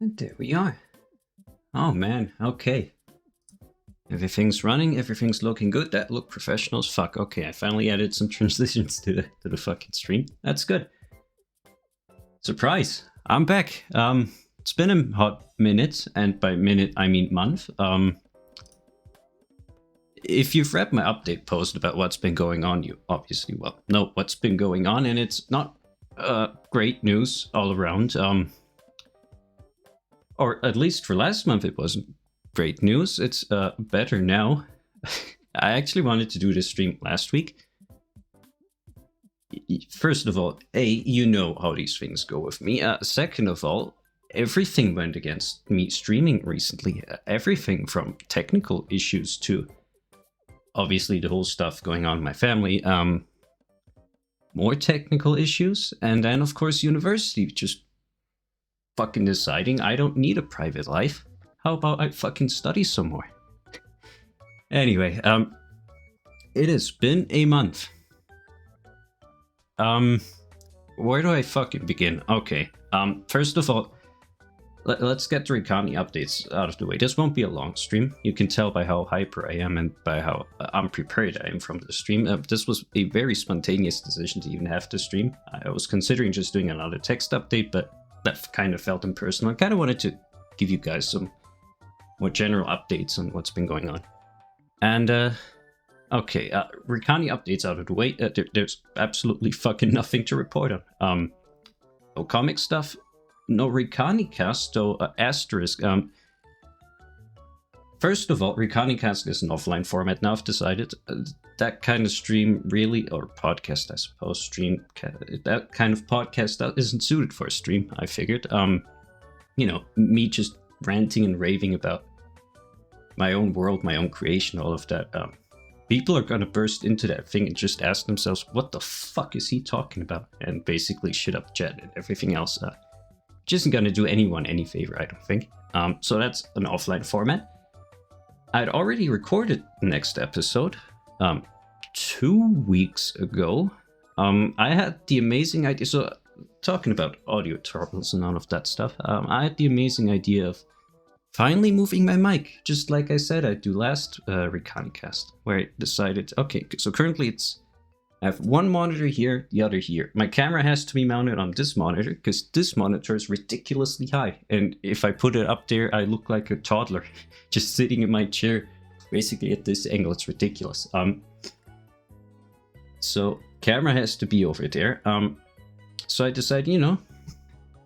And there we are. Oh man, okay. Everything's running, everything's looking good. That looked professional as fuck. Okay, I finally added some transitions to the fucking stream. That's good. Surprise! I'm back. It's been a hot minute, and by minute I mean month. If you've read my update post about what's been going on, you obviously know what's been going on, and it's not great news all around. Or at least for last month it wasn't great news. It's better now. I actually wanted to do this stream last week. First of all, you know how these things go with me. Second of all, everything went against me streaming recently. Everything from technical issues to obviously the whole stuff going on in my family. More technical issues, and then of course university just fucking deciding I don't need a private life. How about I fucking study some more? Anyway, it has been a month. Where do I fucking begin? Okay, first of all, let's get the Rikani updates out of the way. This won't be a long stream. You can tell by how hyper I am and by how unprepared I am from the stream. This was a very spontaneous decision to even have the stream. I was considering just doing another text update, but that kind of felt impersonal. I kind of wanted to give you guys some more general updates on what's been going on. And, okay, Rikani updates out of the way. There's absolutely fucking nothing to report on. No comic stuff, no Rikani cast, so asterisk. First of all, Rikani cast is an offline format now. I've decided that kind of stream really, or podcast, I suppose, stream, that kind of podcast that isn't suited for a stream, I figured. You know, me just ranting and raving about my own world, my own creation, all of that. People are gonna burst into that thing and just ask themselves, what the fuck is he talking about? And basically shit up chat and everything else. Which isn't gonna do anyone any favor, I don't think. So that's an offline format. I'd already recorded the next episode 2 weeks ago. I had the amazing idea, so talking about audio troubles and all of that stuff, I had the amazing idea of finally moving my mic, just like I said I'd do last Rikani cast, where I decided, okay, so currently I have one monitor here, the other here. My camera has to be mounted on this monitor, because this monitor is ridiculously high, and if I put it up there, I look like a toddler, just sitting in my chair, basically at this angle. It's ridiculous. So camera has to be over there. So I decided, you know,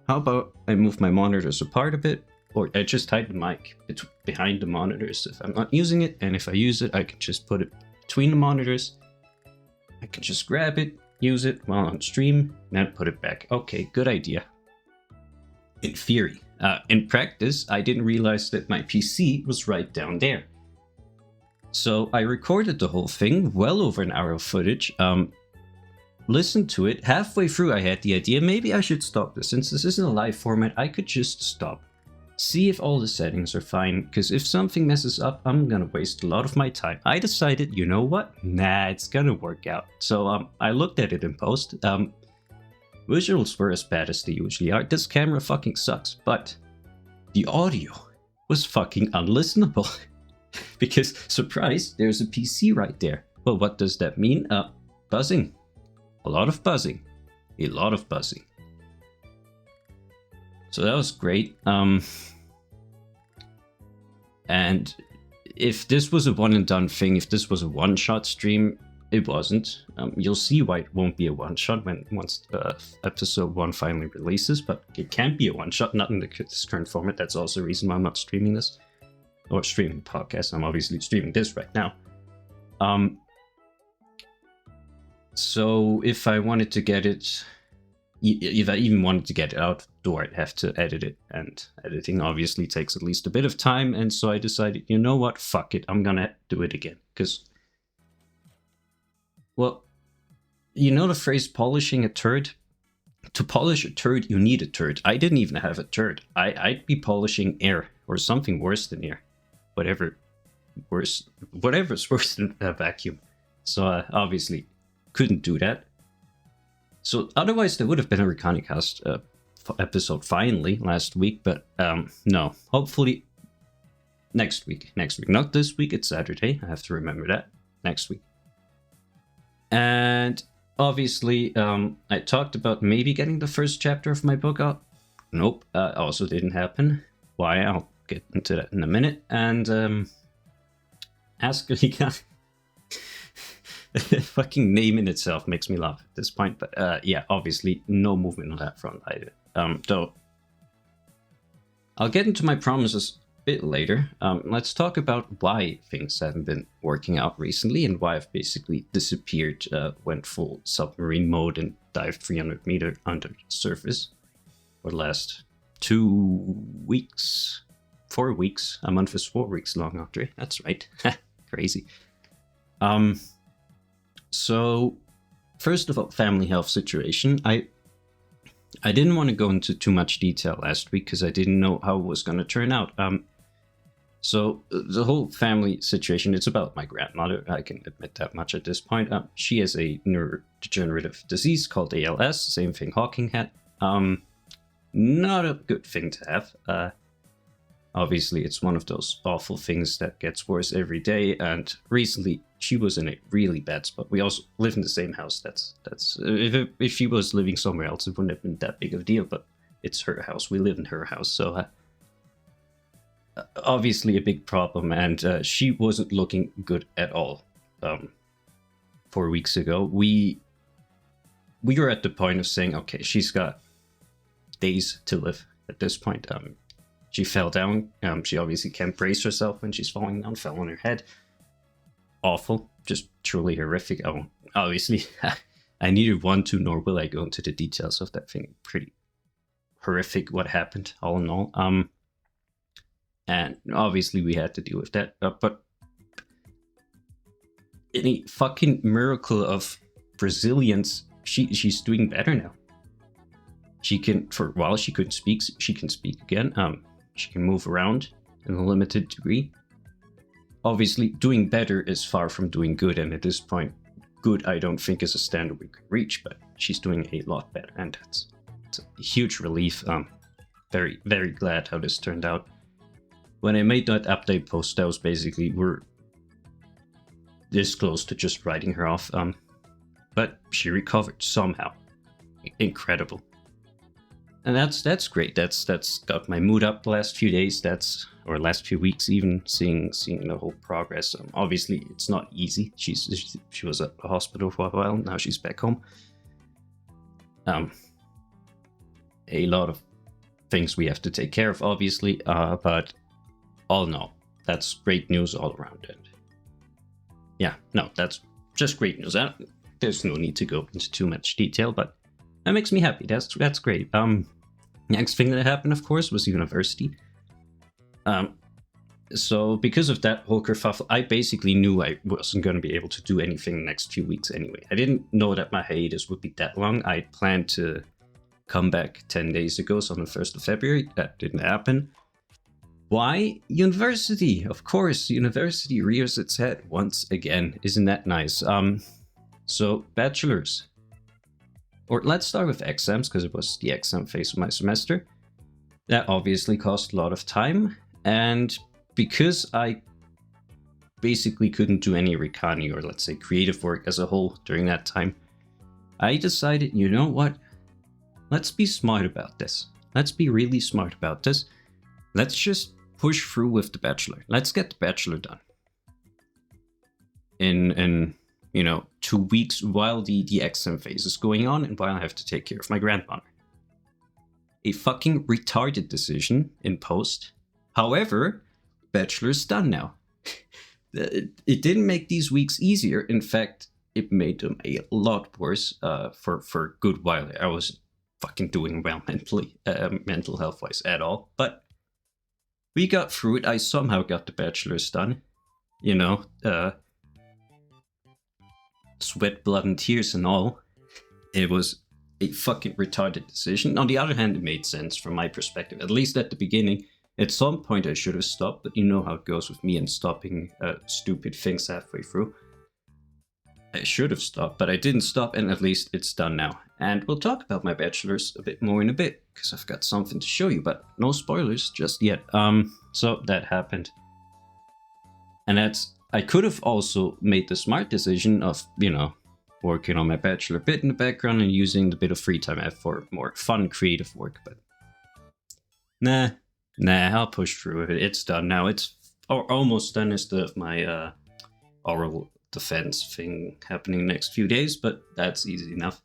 how about I move my monitors apart a bit, or I just hide the mic behind the monitors if I'm not using it, and if I use it, I can just put it between the monitors. I can just grab it, use it while on stream, and then put it back. Okay, good idea. In theory. In practice, I didn't realize that my PC was right down there. So I recorded the whole thing, well over an hour of footage, listened to it. Halfway through I had the idea, maybe I should stop this. Since this isn't a live format, I could just stop. See if all the settings are fine, because if something messes up, I'm gonna waste a lot of my time. I decided, you know what? Nah, it's gonna work out. So I looked at it in post. Visuals were as bad as they usually are. This camera fucking sucks, but the audio was fucking unlistenable. Because, surprise, there's a PC right there. Well, what does that mean? Buzzing. A lot of buzzing. A lot of buzzing. So that was great. And if this was a one and done thing, if this was a one-shot stream, it wasn't. You'll see why it won't be a one-shot once episode 1 finally releases, but it can't be a one-shot, not in this current format. That's also a reason why I'm not streaming this. Or streaming the podcast. I'm obviously streaming this right now. So if I wanted to get it, if I even wanted to get it outdoor, I'd have to edit it, and editing obviously takes at least a bit of time, and so I decided, you know what, fuck it, I'm gonna do it again, because, well, you know the phrase polishing a turd? To polish a turd, you need a turd. I didn't even have a turd. I'd be polishing air, or something worse than air. Whatever's worse than a vacuum. So I obviously couldn't do that. So otherwise there would have been a Rikani cast episode finally last week, but no, hopefully next week. Not this week, it's Saturday. I have to remember that. Next week. And obviously, I talked about maybe getting the first chapter of my book out. Nope, also didn't happen. Why? I'll get into that in a minute. And Ask Lika. The fucking name in itself makes me laugh at this point. But yeah, obviously no movement on that front either. Though I'll get into my promises a bit later. Let's talk about why things haven't been working out recently and why I've basically disappeared, went full submarine mode and dived 300 meters under the surface for the last 2 weeks. 4 weeks. A month is 4 weeks long, Audrey. That's right. Crazy. So, first of all, family health situation. I didn't want to go into too much detail last week because I didn't know how it was going to turn out. So, the whole family situation, it's about my grandmother. I can admit that much at this point. She has a neurodegenerative disease called ALS, same thing Hawking had. Not a good thing to have. Obviously, it's one of those awful things that gets worse every day, and recently she was in a really bad spot. We also live in the same house. That's if she was living somewhere else, it wouldn't have been that big of a deal, but it's her house. We live in her house, so obviously a big problem, and she wasn't looking good at all. 4 weeks ago, we were at the point of saying, okay, she's got days to live at this point. She fell down. She obviously can't brace herself when she's falling down, fell on her head. Awful, just truly horrific. Oh, obviously, I neither want to nor will I go into the details of that thing. Pretty horrific what happened, all in all. And obviously we had to deal with that. But in a fucking miracle of resilience, she's doing better now. She can, for a while she couldn't speak, she can speak again. She can move around in a limited degree. Obviously, doing better is far from doing good, and at this point, good I don't think is a standard we could reach, but she's doing a lot better, and it's a huge relief. Very, very glad how this turned out. When I made that update post, that was basically, we're this close to just writing her off, but she recovered somehow. Incredible. And that's great. That's got my mood up the last few days. Or last few weeks, even seeing the whole progress. Obviously, it's not easy. She was at the hospital for a while. Now she's back home. A lot of things we have to take care of, obviously. But all in all, that's great news all around. And yeah, no, that's just great news. There's no need to go into too much detail, but that makes me happy. That's great. Next thing that happened, of course, was university. So because of that whole kerfuffle, I basically knew I wasn't going to be able to do anything the next few weeks anyway. I didn't know that my hiatus would be that long. I planned to come back 10 days ago, so on the 1st of February. That didn't happen. Why? University. Of course, university rears its head once again. Isn't that nice? So, bachelors. Or let's start with exams, because it was the exam phase of my semester. That obviously cost a lot of time, and because I basically couldn't do any Recani or let's say creative work as a whole during that time, I decided, you know what? Let's be smart about this. Let's be really smart about this. Let's just push through with the Bachelor. Let's get the Bachelor done. In 2 weeks while the exam phase is going on and while I have to take care of my grandmother. A fucking retarded decision in post. However, Bachelor's done now. It didn't make these weeks easier. In fact, it made them a lot worse for a good while. I wasn't fucking doing well mentally, mental health-wise at all. But we got through it. I somehow got the Bachelor's done. Sweat, blood, and tears and all. It was a fucking retarded decision. On the other hand, it made sense from my perspective, at least at the beginning. At some point I should have stopped, but you know how it goes with me and stopping stupid things halfway through. I should have stopped, but I didn't stop, and at least it's done now. And we'll talk about my bachelors a bit more in a bit, because I've got something to show you, but no spoilers just yet. So that happened. And I could have also made the smart decision of, you know, working on my bachelor bit in the background and using the bit of free time I have for more fun, creative work, but nah, I'll push through it. It's done now. It's almost done instead of my oral defense thing happening next few days, but that's easy enough.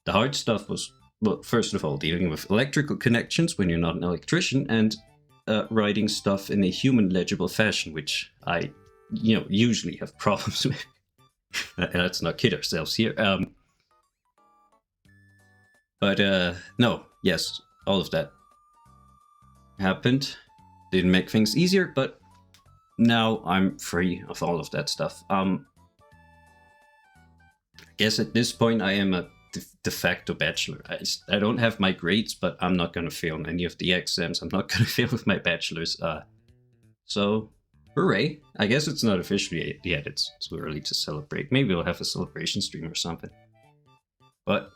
The hard stuff was, well, first of all, dealing with electrical connections when you're not an electrician, and writing stuff in a human legible fashion, which I, you know, usually have problems with. Let's not kid ourselves here. No, yes, all of that happened. Didn't make things easier, but now I'm free of all of that stuff. I guess at this point I am a de facto bachelor. I don't have my grades, but I'm not gonna fail on any of the exams. I'm not gonna fail with my bachelors. So hooray. I guess it's not officially yet. It's too early to celebrate. Maybe we'll have a celebration stream or something. But,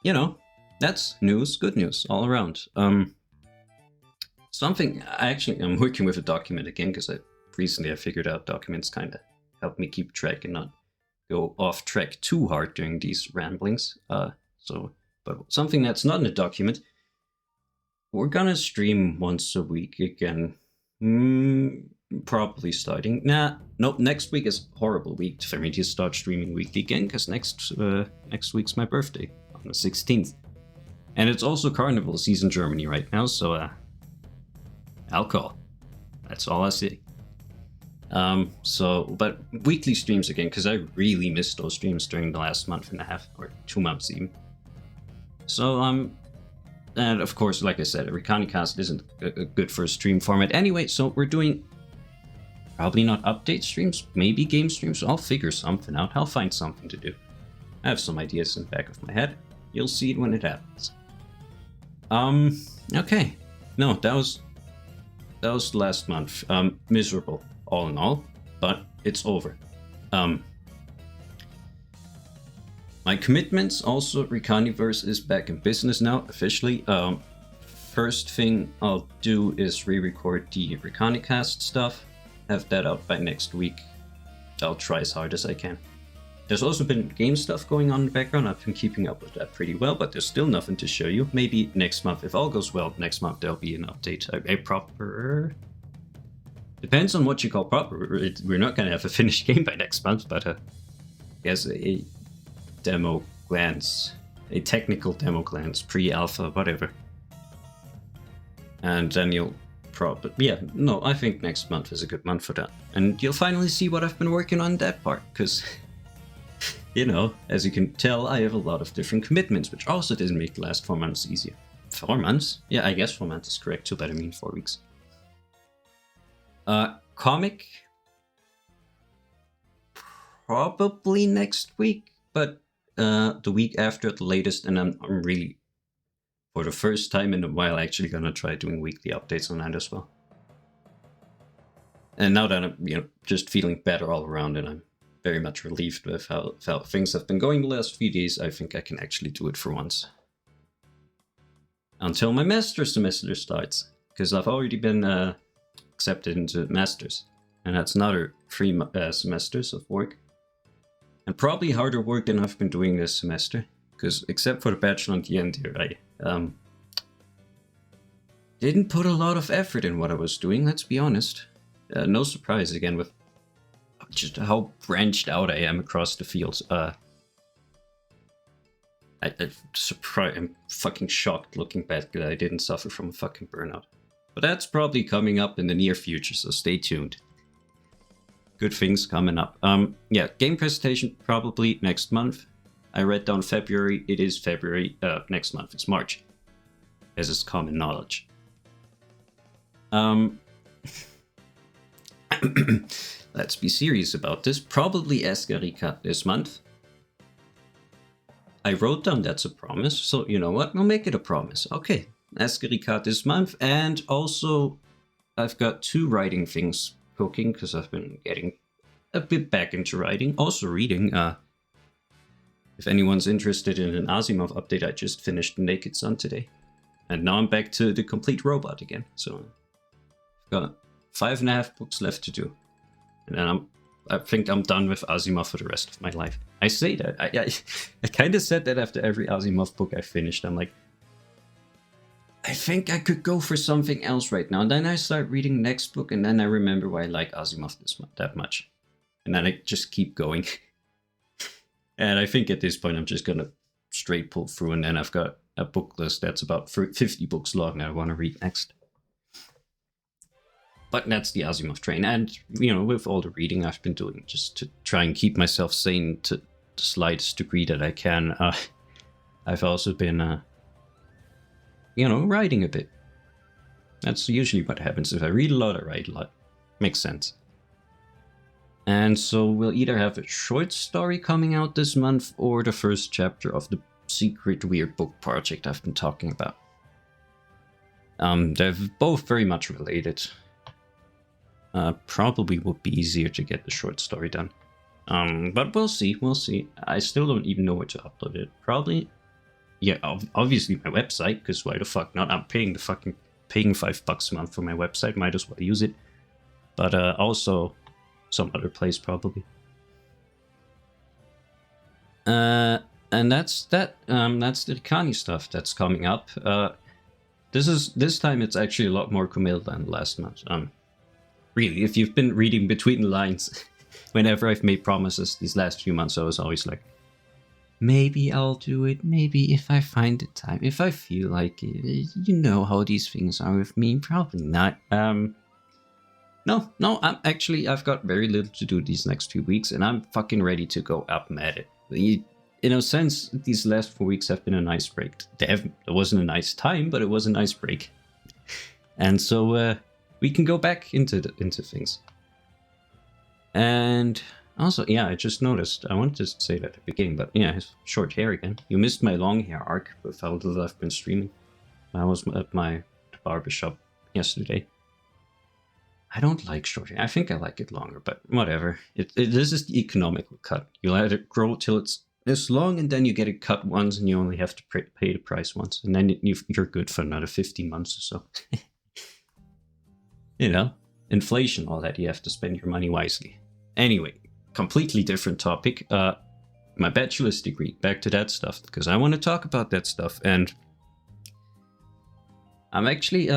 you know, that's news, good news all around. Something, I'm working with a document again, because recently I figured out documents kind of help me keep track and not go off track too hard during these ramblings. But something that's not in a document, we're gonna stream once a week again. Probably starting. Nope, next week is a horrible week for me to start streaming weekly again, because next week's my birthday, on the 16th. And it's also carnival season in Germany right now, so alcohol. That's all I say. But weekly streams again, because I really missed those streams during the last month and a half, or 2 months even. So, and of course, like I said, ReconiCast isn't a good first stream format anyway, so we're doing probably not update streams, maybe game streams. I'll figure something out. I'll find something to do. I have some ideas in the back of my head. You'll see it when it happens. Okay. No, that was last month. Miserable, all in all, but it's over. My commitments also, Reconiverse is back in business now, officially. First thing I'll do is re-record the ReconiCast stuff. Have that out by next week. I'll try as hard as I can. There's also been game stuff going on in the background. I've been keeping up with that pretty well, but there's still nothing to show you. Maybe next month, if all goes well, next month there'll be an update. A proper... Depends on what you call proper. We're not going to have a finished game by next month, but I guess a demo glance. A technical demo glance, pre-alpha, whatever. And then you'll probably... Yeah, no, I think next month is a good month for that. And you'll finally see what I've been working on that part, because... You know, as you can tell, I have a lot of different commitments, which also didn't make the last 4 months easier. 4 months? Yeah, I guess 4 months is correct too, but I mean 4 weeks. Comic? Probably next week, but the week after at the latest, and I'm really, for the first time in a while, actually gonna try doing weekly updates on that as well. And now that I'm, you know, just feeling better all around, and I'm very much relieved with how things have been going the last few days, I think I can actually do it for once. Until my master's semester starts, because I've already been accepted into masters, and that's another 3 semesters of work. And probably harder work than I've been doing this semester, because except for the bachelor at the end here, I didn't put a lot of effort in what I was doing, let's be honest. No surprise again with just how branched out I am across the fields. I'm fucking shocked looking back that I didn't suffer from a fucking burnout. But that's probably coming up in the near future, so stay tuned. Good things coming up. Yeah, game presentation probably next month. I read down February. It is February. Next month it's March, as is common knowledge. Let's be serious about this. Probably Ask Erika this month. I wrote down that's a promise, so you know what? We'll make it a promise. Okay, Ask Erika this month, and also I've got 2 writing things cooking because I've been getting a bit back into writing, also reading. If anyone's interested in an Asimov update, I just finished The Naked Sun today. And now I'm back to The Complete Robot again. So I've got 5.5 books left to do. And then I think I'm done with Asimov for the rest of my life. I say that. I kind of said that after every Asimov book I finished. I'm like, I think I could go for something else right now. And then I start reading the next book, and then I remember why I like Asimov that much. And then I just keep going. And I think at this point I'm just going to straight pull through, and then I've got a book list that's about 50 books long that I want to read next. But that's the Asimov train. And, you know, with all the reading I've been doing, just to try and keep myself sane to the slightest degree that I can, I've also been, you know, writing a bit. That's usually what happens. If I read a lot, I write a lot. Makes sense. And so we'll either have a short story coming out this month or the first chapter of the secret weird book project I've been talking about. They're both very much related. Probably would be easier to get the short story done. But we'll see. I still don't even know where to upload it. Probably, yeah, obviously my website, because why the fuck not? I'm paying $5 a month for my website. Might as well use it. But also some other place probably. And that's that. That's the Rikani stuff that's coming up. This time it's actually a lot more committal than last month. Really, if you've been reading between the lines, whenever I've made promises these last few months, I was always like, maybe I'll do it, maybe if I find the time, if I feel like it. You know how these things are with me, probably not. No, I've got very little to do these next 2 weeks, and I'm fucking ready to go up and at it. In a sense, these last 4 weeks have been a nice break. It wasn't a nice time, but it was a nice break. And so, we can go back into things. And also, yeah, I just noticed, I wanted to say that at the beginning, but yeah, his short hair again. You missed my long hair arc with how little I've been streaming. I was at my barbershop yesterday. I don't like short hair. I think I like it longer, but whatever. This is the economical cut. You let it grow till it's this long, and then you get it cut once, and you only have to pay the price once. And then you're good for another 15 months or so. You know, inflation, all that. You have to spend your money wisely. Anyway, completely different topic. My bachelor's degree. Back to that stuff, because I want to talk about that stuff. And I'm actually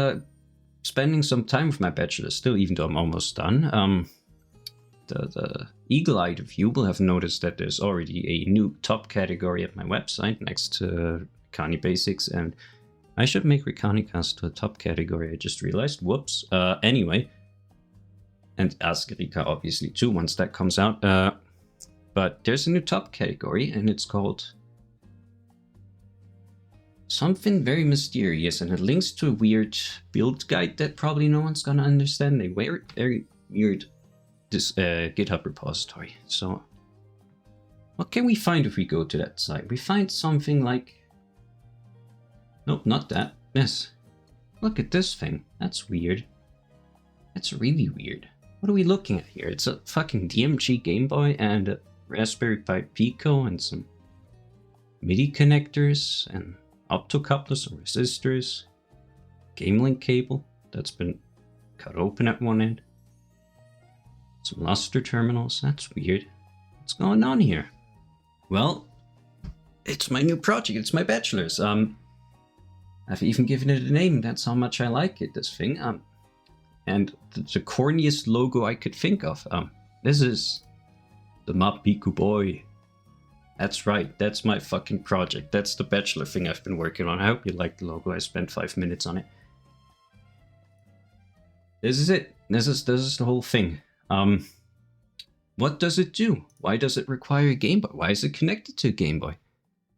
spending some time with my bachelor's still, even though I'm almost done. The eagle-eyed of you will have noticed that there's already a new top category at my website next to Rikani Basics, and I should make Rikanicast to a top category, I just realized. Whoops. Anyway. And Ask Rika, obviously, too, once that comes out. But there's a new top category, and it's called something very mysterious, and it links to a weird build guide that probably no one's gonna understand. A very weird GitHub repository. So, what can we find if we go to that site? We find something like... Nope, not that. This. Look at this thing. That's weird. That's really weird. What are we looking at here? It's a fucking DMG Game Boy and a Raspberry Pi Pico and some MIDI connectors and optocouplers and resistors. Game link cable that's been cut open at one end. Some luster terminals. That's weird. What's going on here? Well, it's my new project. It's my bachelor's. I've even given it a name. That's how much I like it, this thing. And the corniest logo I could think of. This is the MahPicoBoi. That's right. That's my fucking project. That's the bachelor thing I've been working on. I hope you like the logo. I spent 5 minutes on it. This is it. This is the whole thing. What does it do? Why does it require a Game Boy? Why is it connected to a Game Boy?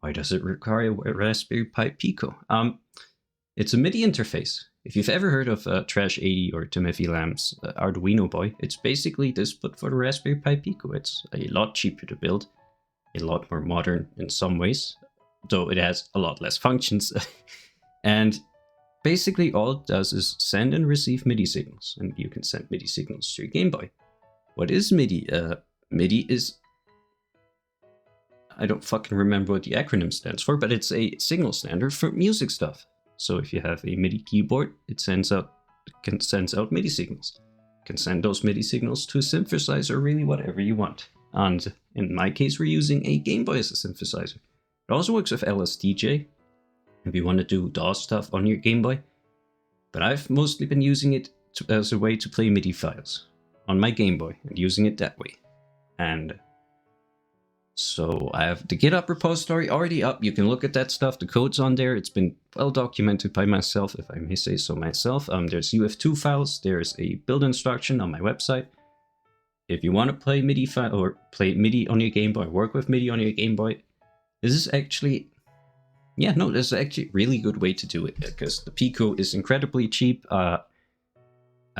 Why does it require a Raspberry Pi Pico? It's a MIDI interface. If you've ever heard of Trash 80 or Timothy Lamb's Arduino Boy, it's basically this, but for the Raspberry Pi Pico. It's a lot cheaper to build, a lot more modern in some ways, though it has a lot less functions. And basically all it does is send and receive MIDI signals, and you can send MIDI signals to your Game Boy. What is MIDI? MIDI is... I don't fucking remember what the acronym stands for, but it's a signal standard for music stuff. So if you have a MIDI keyboard, it sends out MIDI signals. You can send those MIDI signals to a synthesizer, really whatever you want. And in my case, we're using a Game Boy as a synthesizer. It also works with LSDJ, if you want to do DAW stuff on your Game Boy. But I've mostly been using it as a way to play MIDI files on my Game Boy, and using it that way. And so I have the GitHub repository already up. You can look at that stuff. The code's on there. It's been well documented by myself, if I may say so myself. There's UF2 files. There's a build instruction on my website. If you want to play MIDI file or play MIDI on your Game Boy, work with MIDI on your Game Boy, this is actually, this is actually a really good way to do it, because the Pico is incredibly cheap. I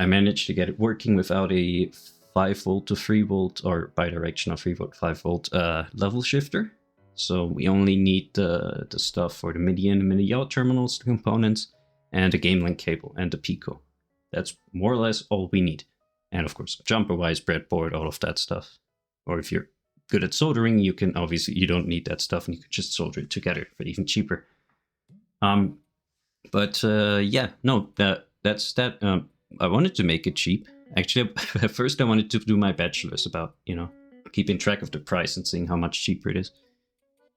managed to get it working without a 5V to 3V or bidirectional 3V, 5V level shifter. So we only need the stuff for the MIDI in and MIDI out terminals, the components, and the game link cable and the Pico. That's more or less all we need. And of course, jumper-wise, breadboard, all of that stuff. Or if you're good at soldering, you can obviously, you don't need that stuff and you can just solder it together for even cheaper. That's that. I wanted to make it cheap. Actually, at first I wanted to do my bachelor's about, keeping track of the price and seeing how much cheaper it is.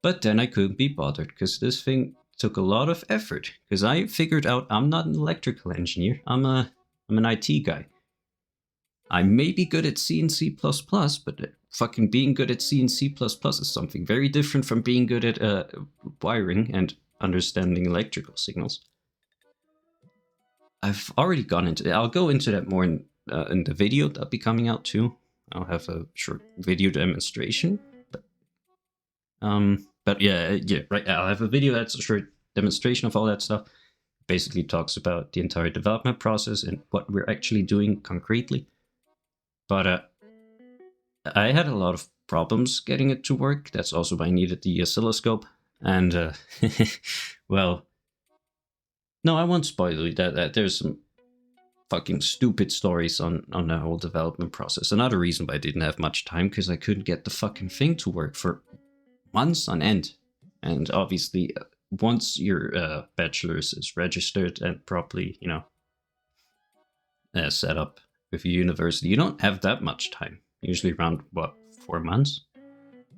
But then I couldn't be bothered, because this thing took a lot of effort. Because I figured out I'm not an electrical engineer. I'm an IT guy. I may be good at C and C++, but fucking being good at C and C++ is something very different from being good at wiring and understanding electrical signals. I've already gone into it. I'll go into that more in the video that'll be coming out too. I'll have a short video demonstration. But yeah, right. I'll have a video that's a short demonstration of all that stuff. Basically talks about the entire development process and what we're actually doing concretely. But I had a lot of problems getting it to work. That's also why I needed the oscilloscope. And well, no, I won't spoil you that there's some fucking stupid stories on the whole development process. Another reason why I didn't have much time, because I couldn't get the fucking thing to work for months on end. And obviously, once your bachelor's is registered and properly, set up with your university, you don't have that much time. Usually around, 4 months?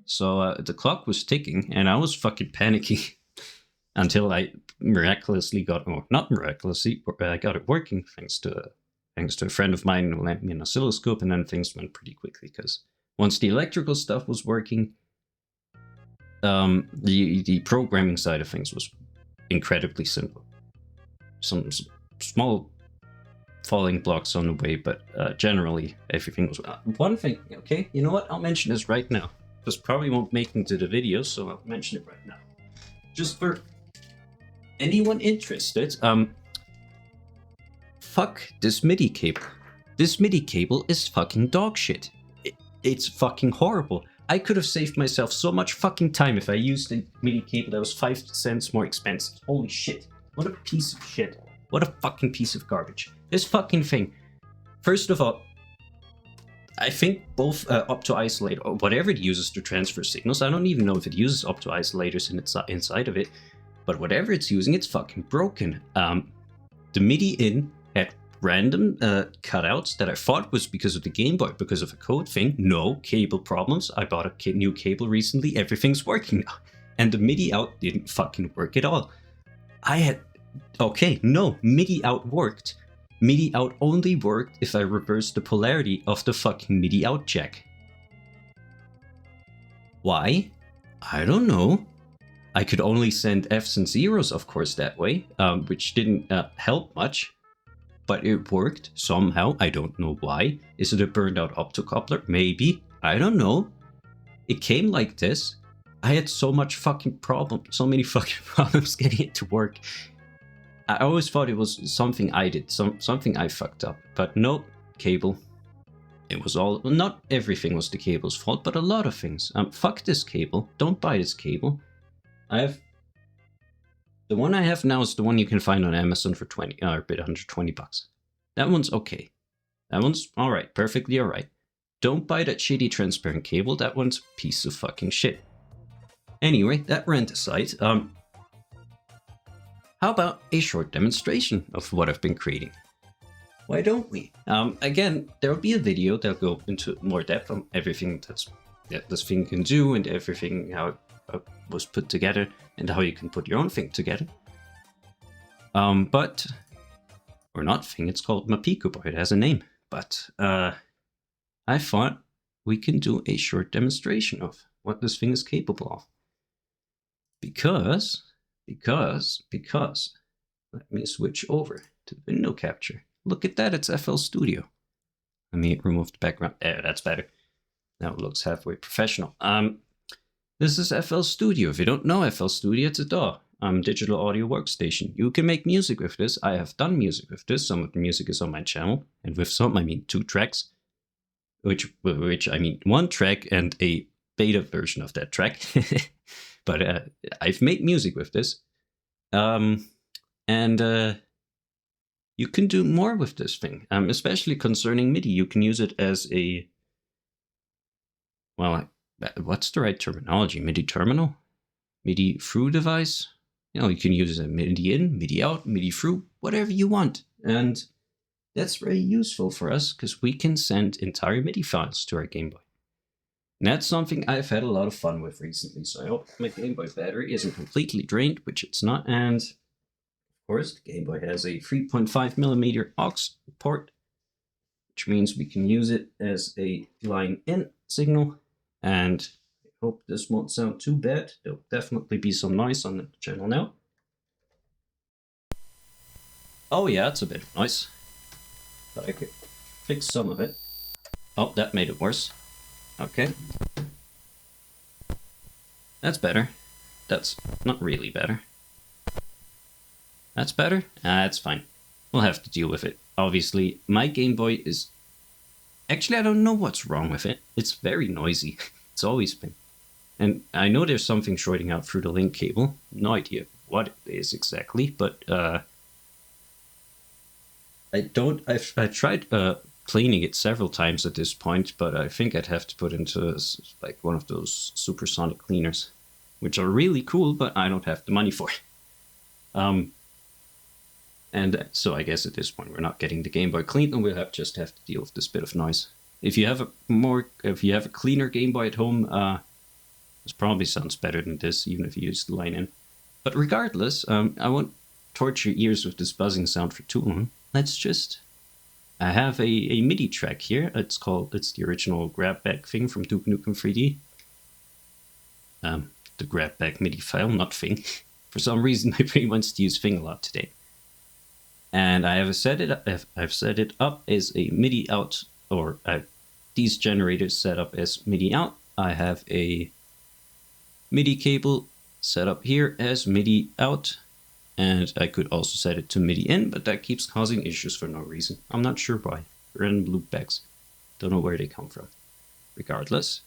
So the clock was ticking, and I was fucking panicking until I miraculously not miraculously, I got it working thanks to a friend of mine who lent me an oscilloscope, and then things went pretty quickly, because once the electrical stuff was working, the programming side of things was incredibly simple. Some small falling blocks on the way, but generally everything was... one thing, okay, you know what? I'll mention this right now. This probably won't make into the video, so I'll mention it right now. Just for anyone interested, fuck this MIDI cable. This MIDI cable is fucking dog shit. It's fucking horrible. I could have saved myself so much fucking time if I used a MIDI cable that was 5 cents more expensive. Holy shit. What a piece of shit. What a fucking piece of garbage. This fucking thing. First of all, I think both opto-isolate, or whatever it uses to transfer signals, I don't even know if it uses opto-isolators inside of it, but whatever it's using, it's fucking broken. The MIDI in had random cutouts that I thought was because of the Game Boy, because of a code thing. No, cable problems. I bought a new cable recently, everything's working now. And the MIDI out didn't fucking work at all. MIDI out worked. MIDI out only worked if I reversed the polarity of the fucking MIDI out jack. Why? I don't know. I could only send Fs and zeros, of course, that way, which didn't help much. But it worked somehow. I don't know why. Is it a burned out optocoupler? Maybe. I don't know. It came like this. I had so many fucking problems getting it to work. I always thought it was something I did, something I fucked up. But no, cable. It was all... Not everything was the cable's fault, but a lot of things. Fuck this cable. Don't buy this cable. The one I have now is the one you can find on Amazon for $120 bucks. That one's okay. That one's alright, perfectly alright. don't buy that shitty transparent cable. That one's a piece of fucking shit. Anyway, that rant aside, how about a short demonstration of what I've been creating? Why don't we? Again, there'll be a video that'll go into more depth on everything that this thing can do and everything, how it was put together and how you can put your own thing together. Or not thing, it's called MahPicoBoi, it has a name. But I thought we can do a short demonstration of what this thing is capable of. Because, let me switch over to window capture. Look at that, it's FL Studio. Let me remove the background. There, that's better. Now it looks halfway professional. This is FL Studio. If you don't know FL Studio, it's a DAW, digital audio workstation. You can make music with this. I have done music with this. Some of the music is on my channel. And with some, I mean 2 tracks. Which I mean 1 track and a beta version of that track. But I've made music with this. You can do more with this thing, especially concerning MIDI. You can use it as a, well, what's the right terminology? MIDI terminal? MIDI through device? You know, you can use it as a MIDI in, MIDI out, MIDI through, whatever you want. And that's very useful for us because we can send entire MIDI files to our Game Boy. And that's something I've had a lot of fun with recently. So I hope my Game Boy battery isn't completely drained, which it's not. And of course, the Game Boy has a 3.5mm aux port, which means we can use it as a line in signal. And I hope this won't sound too bad. There'll definitely be some noise on the channel now. Oh yeah, it's a bit of noise. But I could fix some of it. Oh, that made it worse. Okay. That's better. That's not really better. That's better? That's fine. We'll have to deal with it. Obviously, my Game Boy is... Actually, I don't know what's wrong with it. It's very noisy. It's always been. And I know there's something shorting out through the link cable. No idea what it is exactly, but I've tried cleaning it several times at this point, but I think I'd have to put into like one of those supersonic cleaners, which are really cool, but I don't have the money for it. And so I guess at this point we're not getting the Game Boy cleaned, and we'll just have to deal with this bit of noise. If you have a cleaner Game Boy at home, this probably sounds better than this, even if you use the line in. But regardless, I won't torture your ears with this buzzing sound for too long. Let's just... I have a MIDI track here. It's the original grab bag thing from Duke Nukem 3D. The grab bag MIDI file, not thing. For some reason, my brain wants to use thing a lot today. And I've set it up as a MIDI out, or these generators set up as MIDI out. I have a MIDI cable set up here as MIDI out. And I could also set it to MIDI in, but that keeps causing issues for no reason. I'm not sure why. Random loopbacks. Don't know where they come from. Regardless,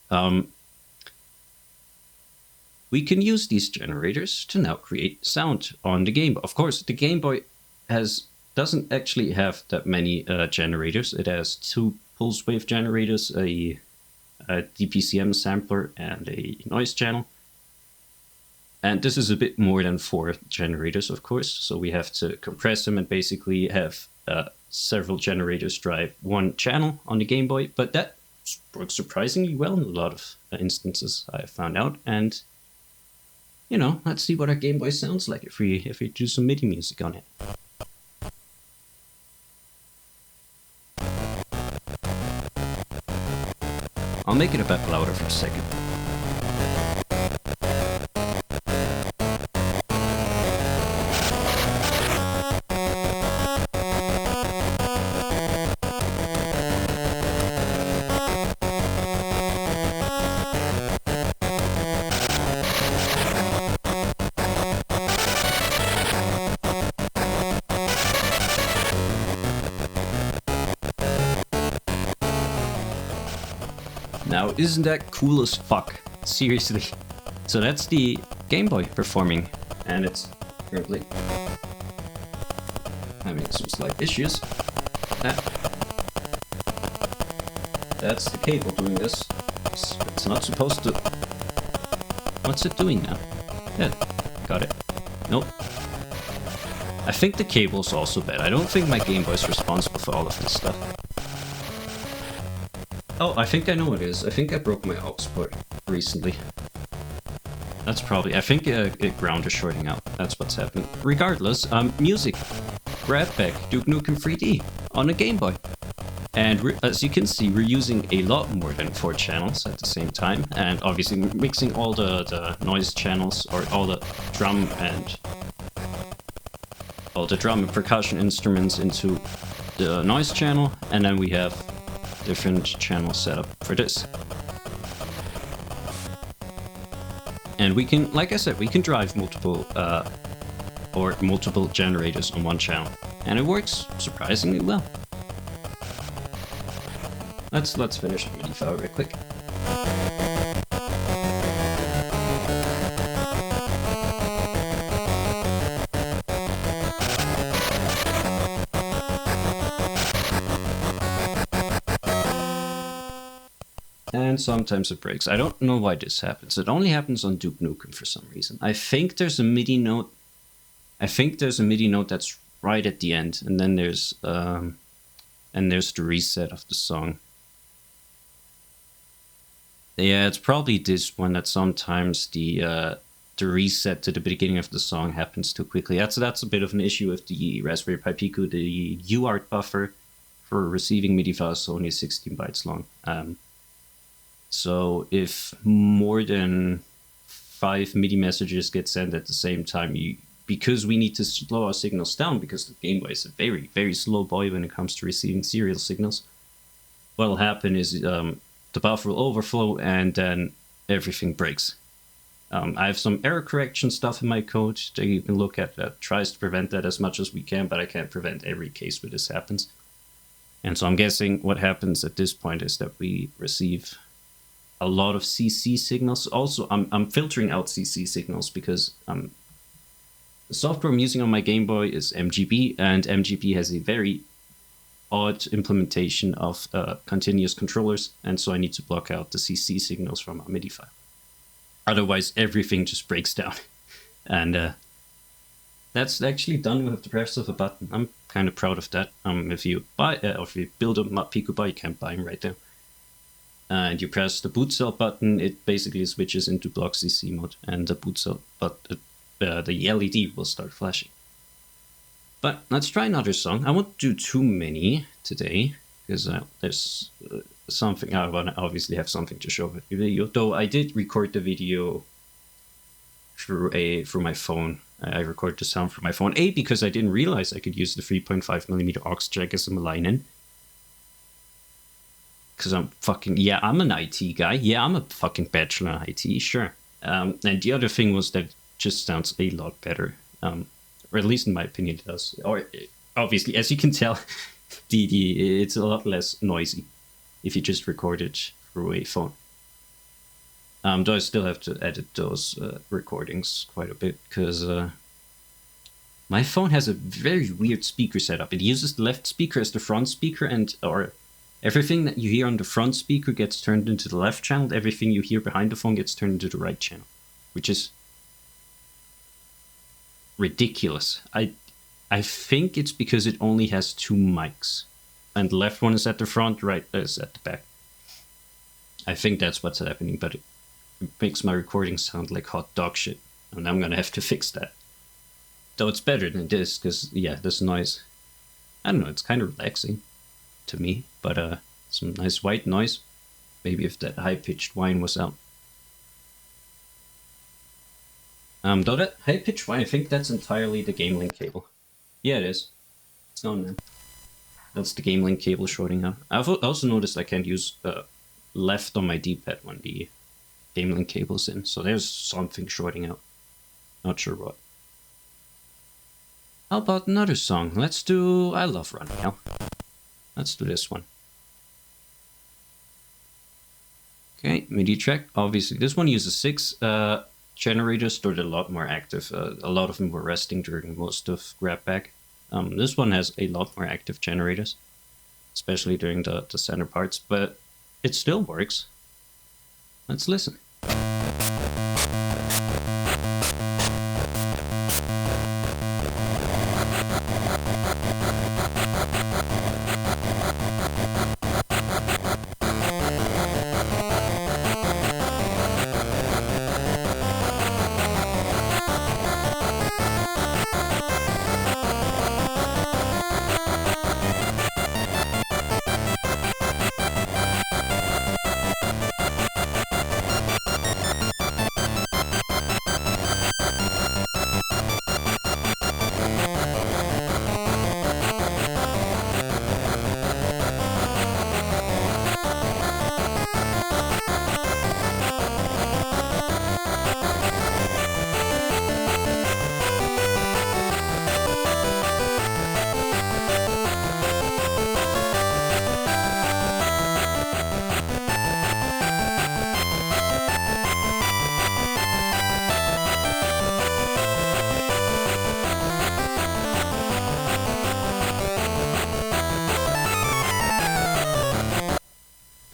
we can use these generators to now create sound on the Game Boy. Of course, the Game Boy doesn't actually have that many generators. It has 2 pulse wave generators, a DPCM sampler, and a noise channel. And this is a bit more than 4 generators, of course, so we have to compress them and basically have several generators drive 1 channel on the Game Boy, but that works surprisingly well in a lot of instances, I found out. And, you know, let's see what our Game Boy sounds like if we do some MIDI music on it. I'll make it a bit louder for a second. Now, isn't that cool as fuck? Seriously. So that's the Game Boy performing, and it's currently having some slight issues. That's the cable doing this. It's not supposed to... What's it doing now? Yeah, got it. Nope. I think the cable's also bad. I don't think my Game Boy's responsible for all of this stuff. Oh, I think I know what it is. I think I broke my aux port recently. That's probably... I think ground is shorting out. That's what's happening. Regardless, music. Grab Bag, Duke Nukem 3D on a Game Boy. And as you can see, we're using a lot more than 4 channels at the same time. And obviously mixing all the noise channels, or all the drum and percussion instruments into the noise channel. And then we have different channels set up for this. And we can, like I said, we can drive multiple generators on one channel. And it works surprisingly well. Let's finish the MIDI file real quick. And sometimes it breaks. I don't know why this happens. It only happens on Duke Nukem for some reason. I think there's a MIDI note. That's right at the end, and then there's the reset of the song. Yeah, it's probably this one that sometimes the reset to the beginning of the song happens too quickly. That's a bit of an issue with the Raspberry Pi Pico. The UART buffer for receiving MIDI files is only 16 bytes long. So if more than 5 MIDI messages get sent at the same time, because we need to slow our signals down, because the Game Boy is a very, very slow boy when it comes to receiving serial signals, what'll happen is the buffer will overflow and then everything breaks. I have some error correction stuff in my code that you can look at that tries to prevent that as much as we can, but I can't prevent every case where this happens. And so I'm guessing what happens at this point is that we receive a lot of CC signals. Also, I'm filtering out CC signals because the software I'm using on my Game Boy is MGB, and MGB has a very odd implementation of continuous controllers, and so I need to block out the CC signals from our MIDI file. Otherwise, everything just breaks down. And that's actually done with the press of a button. I'm kind of proud of that. If you build a MahPicoBoi, you can't buy them right there. And you press the boot cell button, it basically switches into block CC mode, and the boot cell, the LED will start flashing. But let's try another song. I won't do too many today, because there's something, I want to obviously have something to show with the video. Though I did record the video through my phone. I recorded the sound from my phone. Because I didn't realize I could use the 3.5mm aux jack as a line in. Because I'm an IT guy. Yeah, I'm a fucking bachelor in IT, sure. And the other thing was that it just sounds a lot better. Or at least in my opinion it does. Or obviously, as you can tell, it's a lot less noisy if you just record it through a phone. Though I still have to edit those recordings quite a bit, because my phone has a very weird speaker setup. It uses the left speaker as the front speaker, or everything that you hear on the front speaker gets turned into the left channel. Everything you hear behind the phone gets turned into the right channel, which is ridiculous. I think it's because it only has 2 mics, and the left one is at the front, right is at the back. I think that's what's happening, but it makes my recording sound like hot dog shit, and I'm gonna have to fix that. Though it's better than this, because yeah, this noise, I don't know, it's kind of relaxing to me, but some nice white noise. Maybe if that high-pitched whine was out. Though that high-pitched whine, I think that's entirely the Game Link cable. Yeah, it is. It's gone now. That's the Game Link cable shorting out. I've also noticed I can't use left on my D-pad when the Game Link cable's in, so there's something shorting out. Not sure what. How about another song? Let's do I Love Running Hell. Let's do this one. Okay, MIDI track. Obviously, this one uses 6 generators, so they're a lot more active. A lot of them were resting during most of Grab Bag. This one has a lot more active generators, especially during the center parts. But it still works. Let's listen.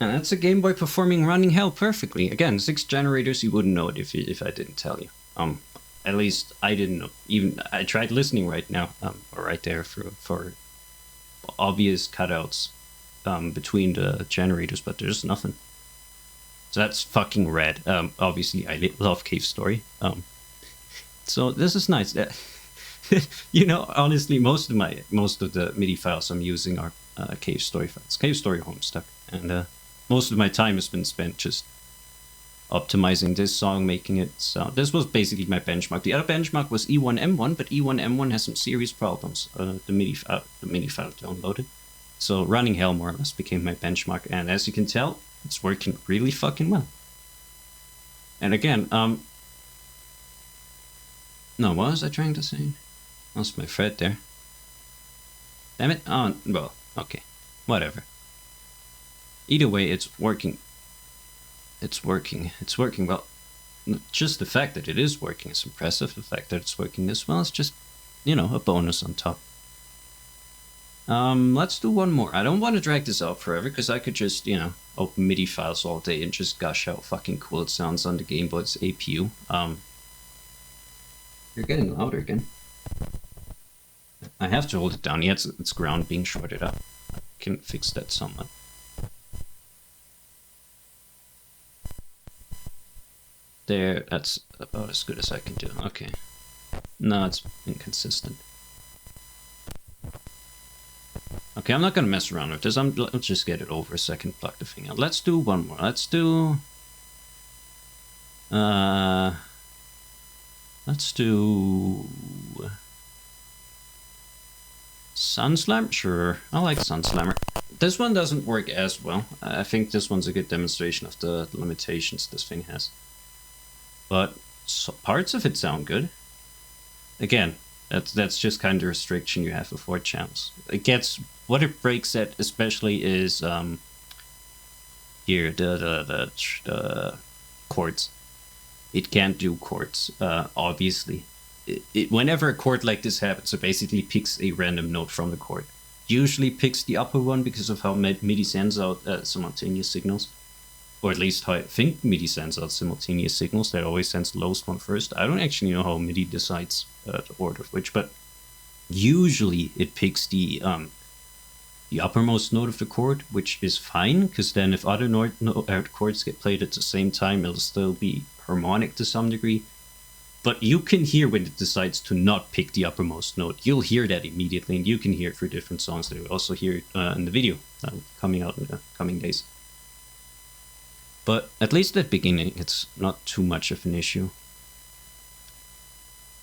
And that's a Game Boy performing Running Hell perfectly. Again, 6 generators, you wouldn't know it if I didn't tell you. At least I didn't know. Even I tried listening right now, or right there for obvious cutouts between the generators, but there's nothing. So that's fucking rad. Obviously, I love Cave Story. So this is nice. You know, honestly, most of the MIDI files I'm using are Cave Story files, Cave Story Homestuck, and most of my time has been spent just optimizing this song, making it sound. This was basically my benchmark. The other benchmark was E1M1, but E1M1 has some serious problems. The MIDI file downloaded. So Running Hell more or less became my benchmark, and as you can tell, it's working really fucking well. And again, no, what was I trying to say? Lost my thread there. Damn it. Oh, well, okay. Whatever. Either way, it's working. It's working. It's working well. Just the fact that it is working is impressive. The fact that it's working this well is just, you know, a bonus on top. Let's do one more. I don't want to drag this out forever, because I could just, you know, open MIDI files all day and just gush how fucking cool it sounds on the Game Boy's APU. You're getting louder again. I have to hold it down. Yeah, it's ground being shorted up. I can fix that somewhat. There, that's about as good as I can do. Okay. No, it's inconsistent. Okay, I'm not gonna mess around with this. Let's just get it over a second, plug the thing out. Let's do one more. Let's do Sunslammer? Sure, I like Sunslammer. This one doesn't work as well. I think this one's a good demonstration of the limitations this thing has. But parts of it sound good. Again, that's just kind of a restriction you have with 4 channels. It gets, what it breaks at especially is here the chords. It can't do chords, obviously. Whenever a chord like this happens, it basically picks a random note from the chord. Usually picks the upper one because of how MIDI sends out simultaneous signals. Or at least how I think MIDI sends out simultaneous signals. That always sends the lowest one first. I don't actually know how MIDI decides the order of which, but usually it picks the uppermost note of the chord, which is fine, because then if other chords get played at the same time, it'll still be harmonic to some degree. But you can hear when it decides to not pick the uppermost note. You'll hear that immediately, and you can hear it for different songs. You'll also hear it in the video coming out in the coming days. But at least at the beginning, it's not too much of an issue.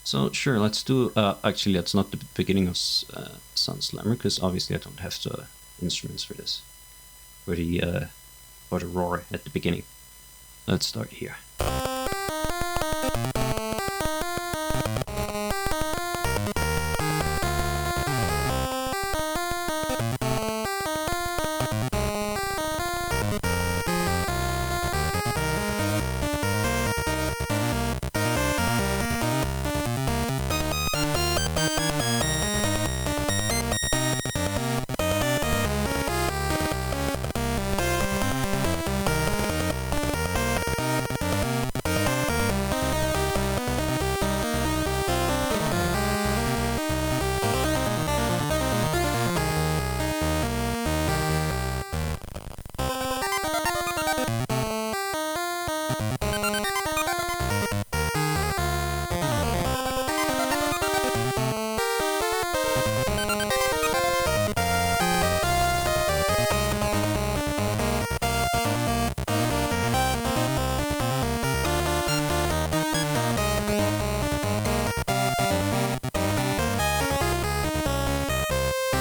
So sure, let's do, actually that's not the beginning of Sunslammer, because obviously I don't have the instruments for this. For the roar at the beginning. Let's start here.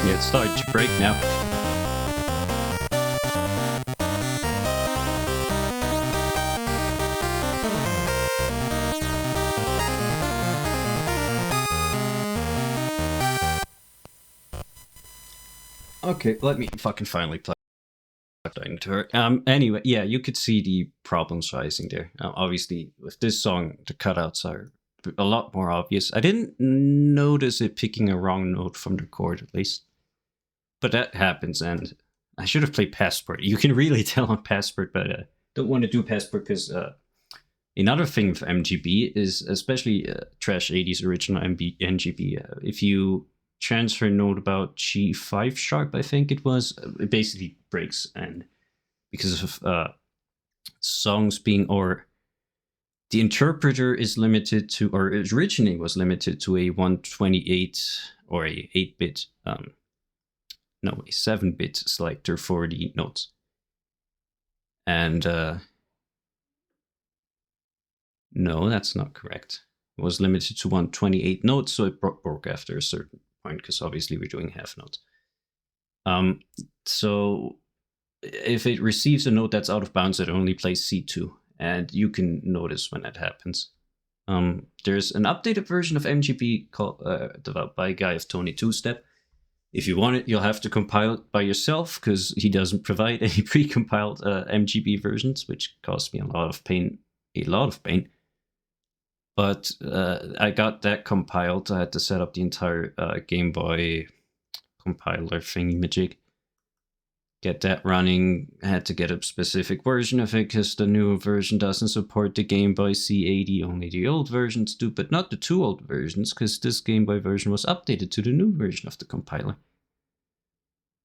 Yeah, it's starting to break now. Okay, let me fucking finally plug into her. Anyway, yeah, you could see the problems rising there. Obviously, with this song, the cutouts are a lot more obvious. I didn't notice it picking a wrong note from the chord, at least. But that happens, and I should have played Passport. You can really tell on Passport, but I don't want to do Passport because another thing with MGB is, especially Trash 80s original MGB, if you transfer note about G5 sharp, I think it was, it basically breaks, and because of songs being, or the interpreter is limited to, or originally was limited to a 128 or a 8-bit, no, a 7-bit selector for the notes. And no, that's not correct. It was limited to 128 notes, so it broke after a certain point, because obviously we're doing half notes. So if it receives a note that's out of bounds, it only plays C2, and you can notice when that happens. There's an updated version of MGB called, developed by a guy of Tony Two-Step. If you want it, you'll have to compile it by yourself, because he doesn't provide any pre-compiled MGB versions, which cost me a lot of pain. But I got that compiled. I had to set up the entire Game Boy compiler thingy-majig. Get that running. I had to get a specific version of it because the new version doesn't support the Game Boy C80. Only the old versions do, but not the two old versions, because this Game Boy version was updated to the new version of the compiler.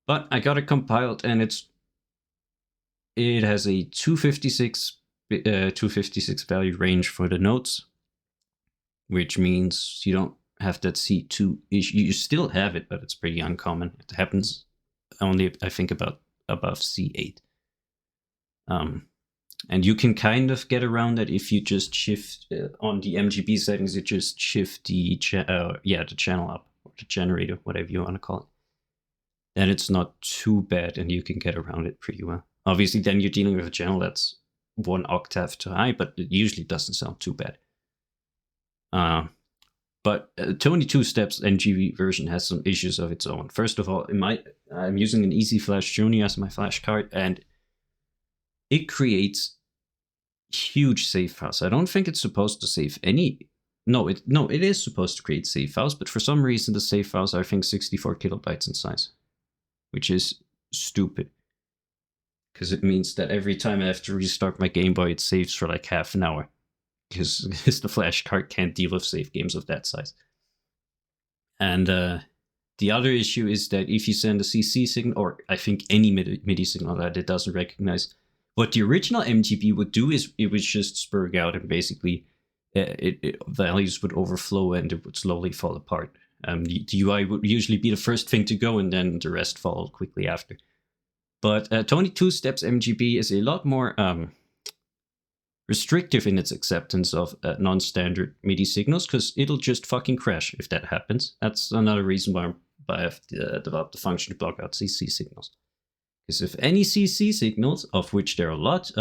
But I got it compiled, and it has a 256 value range for the notes, which means you don't have that C2 issue. You still have it, but it's pretty uncommon. It happens only, I think, about above C8. And you can kind of get around that if you just shift on the MGB settings. You just shift the channel up, or the generator, whatever you want to call it. Then it's not too bad, and you can get around it pretty well. Obviously, then you're dealing with a channel that's 1 octave too high, but it usually doesn't sound too bad. But Tony Two-Step's MGB version has some issues of its own. First of all, I'm using an Easy Flash Junior as my flash card, and it creates huge save files. I don't think it's supposed to save any. No, it is supposed to create save files, but for some reason the save files are, I think, 64 kilobytes in size, which is stupid. Because it means that every time I have to restart my Game Boy, it saves for like half an hour. Because the flash card can't deal with save games of that size. And the other issue is that if you send a CC signal, or I think any MIDI signal that it doesn't recognize, what the original MGB would do is it would just spurg out, and basically values would overflow and it would slowly fall apart. The UI would usually be the first thing to go, and then the rest followed quickly after. But Tony Two-Step's MGB is a lot more restrictive in its acceptance of non-standard MIDI signals, because it'll just fucking crash if that happens. That's another reason why I've developed the function to block out CC signals. Because if any CC signals, of which there are a lot,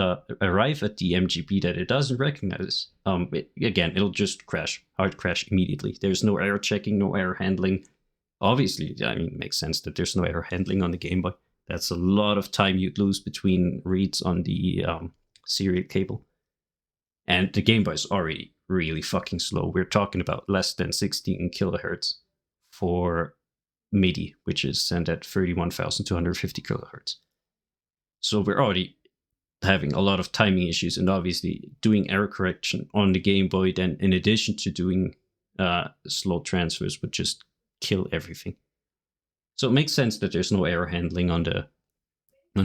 arrive at the MGB that it doesn't recognize, it'll just crash, hard crash immediately. There's no error checking, no error handling. Obviously, I mean, it makes sense that there's no error handling on the Game Boy. That's a lot of time you'd lose between reads on the serial cable. And the Game Boy is already really fucking slow. We're talking about less than 16 kilohertz for MIDI, which is sent at 31,250 kilohertz. So we're already having a lot of timing issues, and obviously doing error correction on the Game Boy, then in addition to doing slow transfers, would just kill everything. So it makes sense that there's no error handling on the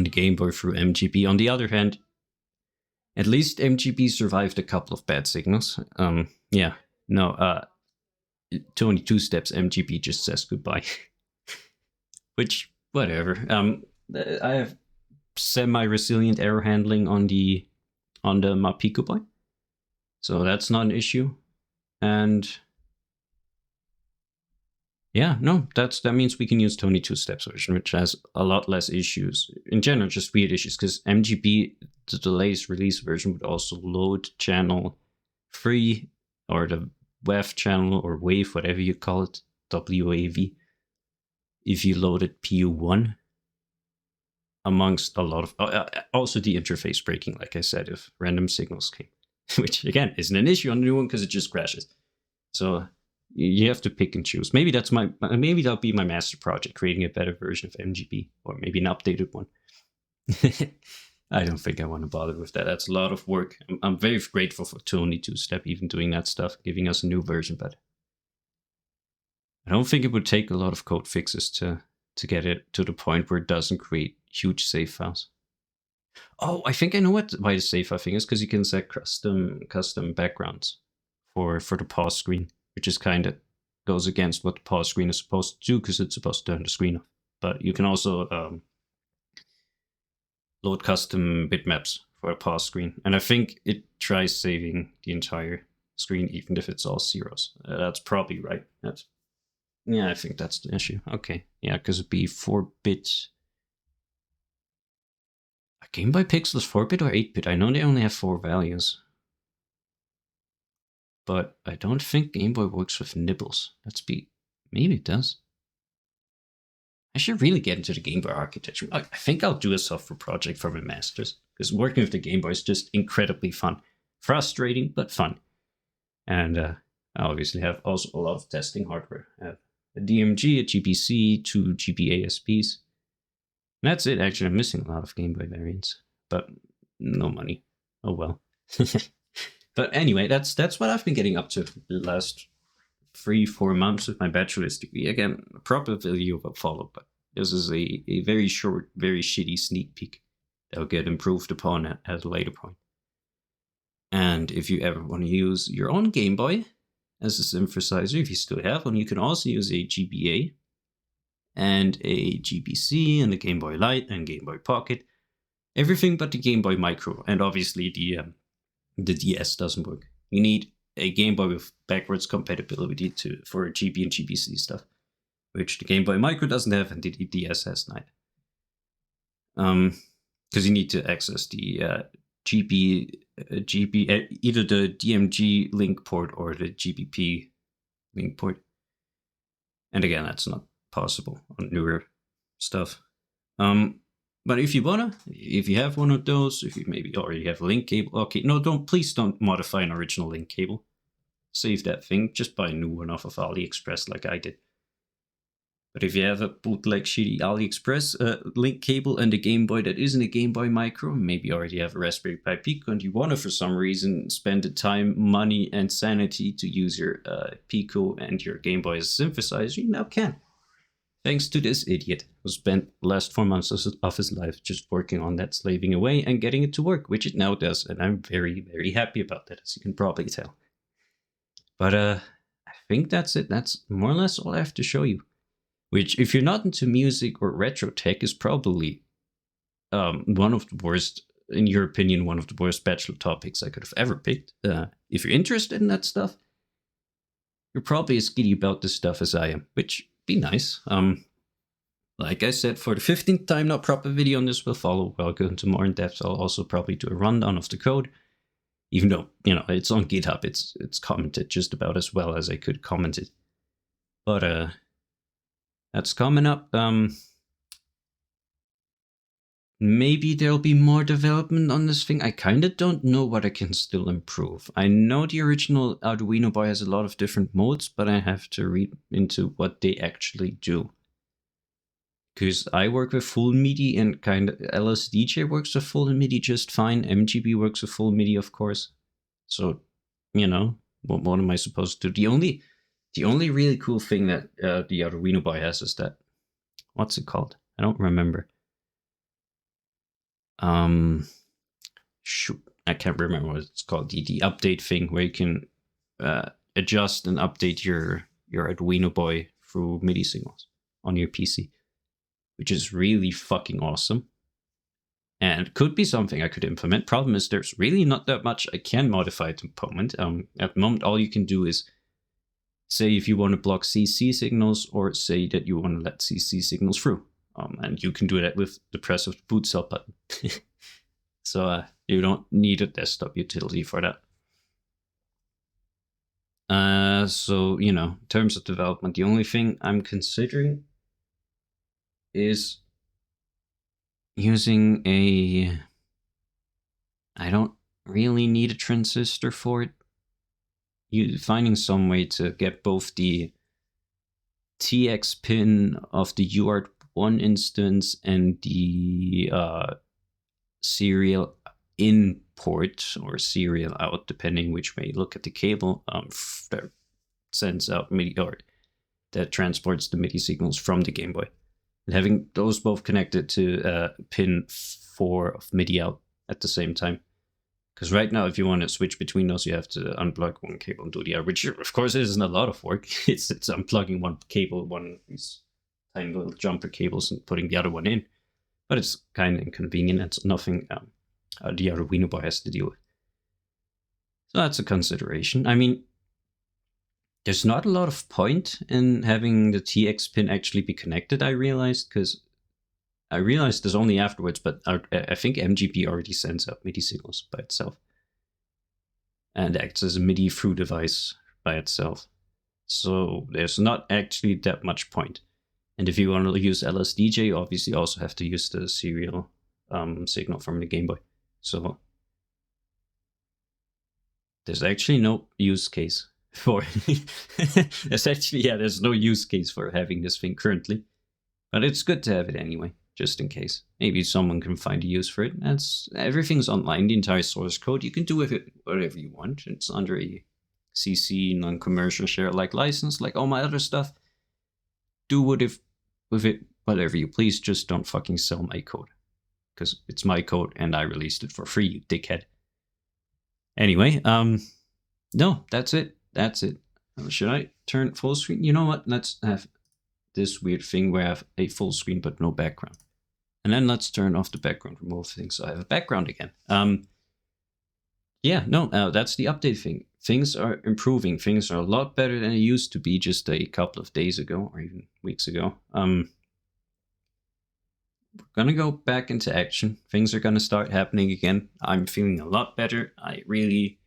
Game Boy through MGB. On the other hand, at least MGB survived a couple of bad signals. Tony Two-Step's MGB just says goodbye. Which, whatever. I have semi-resilient error handling on the MahPicoBoi, so that's not an issue. And Yeah, no, that means we can use Tony 2-steps version, which has a lot less issues. In general, just weird issues, because MGB, the latest release version, would also load channel 3, or the WAV channel, or wave, whatever you call it, WAV, if you loaded PU1, amongst a lot of... also the interface breaking, like I said, if random signals came, which, again, isn't an issue on the new one, because it just crashes. So... you have to pick and choose. Maybe that'll be my master project, creating a better version of MGB, or maybe an updated one. I don't think I want to bother with that. That's a lot of work. I'm very grateful for Tony 2-step even doing that stuff, giving us a new version, but I don't think it would take a lot of code fixes to get it to the point where it doesn't create huge save files. Oh, I think I know why the save file thing is, because you can set custom backgrounds for the pause screen, which is kind of goes against what the pause screen is supposed to do, because it's supposed to turn the screen off. But you can also load custom bitmaps for a pause screen. And I think it tries saving the entire screen, even if it's all zeros. That's probably right. Yeah, I think that's the issue. Okay, yeah, because it'd be 4-bit. A Game Boy Pixel is 4-bit or 8-bit? I know they only have 4 values. But I don't think Game Boy works with nibbles. Maybe it does. I should really get into the Game Boy architecture. I think I'll do a software project for my masters, because working with the Game Boy is just incredibly fun. Frustrating, but fun. And I obviously have also a lot of testing hardware. I have a DMG, a GBC, 2 GBA-ASPs. And that's it, actually. I'm missing a lot of Game Boy variants, but no money. Oh well. But anyway, that's what I've been getting up to the last 3-4 months with my bachelor's degree. Again, a proper video will follow, but this is a very short, very shitty sneak peek that'll get improved upon at a later point. And if you ever want to use your own Game Boy as a synthesizer, if you still have one, you can also use a GBA and a GBC and a Game Boy Light and Game Boy Pocket. Everything but the Game Boy Micro, and obviously the DS doesn't work. You need a Game Boy with backwards compatibility for GB and GBC stuff, which the Game Boy Micro doesn't have, and the DS has neither. Because you need to access the GB, either the DMG link port or the GBP link port. And again, that's not possible on newer stuff. But if you have one of those, if you maybe already have a link cable, okay, no, please don't modify an original link cable. Save that thing, just buy a new one off of AliExpress like I did. But if you have a bootleg shitty AliExpress link cable and a Game Boy that isn't a Game Boy Micro, maybe you already have a Raspberry Pi Pico and you want to, for some reason, spend the time, money, and sanity to use your Pico and your Game Boy as a synthesizer, you now can. Thanks to this idiot who spent the last 4 months of his life just working on that, slaving away and getting it to work, which it now does, and I'm very, very happy about that, as you can probably tell. But I think that's it. That's more or less all I have to show you. Which, if you're not into music or retro tech, is probably one of the worst, in your opinion, one of the worst Bachelor topics I could have ever picked. If you're interested in that stuff, you're probably as giddy about this stuff as I am, which be nice. Like I said, for the 15th time, no proper video on this will follow. I'll go into more in depth. I'll also probably do a rundown of the code, even though, it's on GitHub. It's commented just about as well as I could comment it. But that's coming up. Maybe there'll be more development on this thing. I kind of don't know what I can still improve. I know the original Arduino Boy has a lot of different modes, but I have to read into what they actually do. Because I work with full MIDI, and kind of LSDJ works with full MIDI just fine. MGB works with full MIDI, of course. So, what am I supposed to do? The only really cool thing that the Arduino Boy has is that, what's it called? I don't remember. Shoot, I can't remember what it's called. The update thing where you can adjust and update your Arduino Boy through MIDI signals on your PC, which is really fucking awesome. And could be something I could implement. Problem is, there's really not that much I can modify at the moment. At the moment, all you can do is say if you want to block CC signals, or say that you want to let CC signals through. And you can do that with the press of the boot cell button. So you don't need a desktop utility for that. So, you know, in terms of development, the only thing I'm considering is using I don't really need a transistor for it. Finding some way to get both the TX pin of the UART1 instance and the serial in port or serial out, depending which way you look at the cable, that sends out MIDI, or that transports the MIDI signals from the Game Boy. And having those both connected to pin 4 of MIDI out at the same time. Because right now, if you want to switch between those, you have to unplug one cable and do the other, which of course isn't a lot of work. It's unplugging one cable, one of these tiny little jumper cables, and putting the other one in. But it's kind of inconvenient. It's nothing the Arduino boy has to deal with. So that's a consideration. I mean, there's not a lot of point in having the TX pin actually be connected, I realized, because I realized this only afterwards, but I think MGB already sends out MIDI signals by itself and acts as a MIDI through device by itself. So there's not actually that much point. And if you want to use LSDJ, you obviously also have to use the serial signal from the Game Boy. So there's actually no use case for there's no use case for having this thing currently. But it's good to have it anyway, just in case. Maybe someone can find a use for it. Everything's online, the entire source code. You can do with it whatever you want. It's under a CC non-commercial share-alike license, like all my other stuff. Do with it whatever you please, just don't fucking sell my code. Because it's my code and I released it for free, you dickhead. Anyway, no, that's it. Should I turn full screen? You know what? Let's have this weird thing where I have a full screen but no background. And then let's turn off the background removal thing so I have a background again. That's the update thing. Things are improving. Things are a lot better than they used to be just a couple of days ago or even weeks ago. We're gonna go back into action. Things are gonna start happening again. I'm feeling a lot better. I really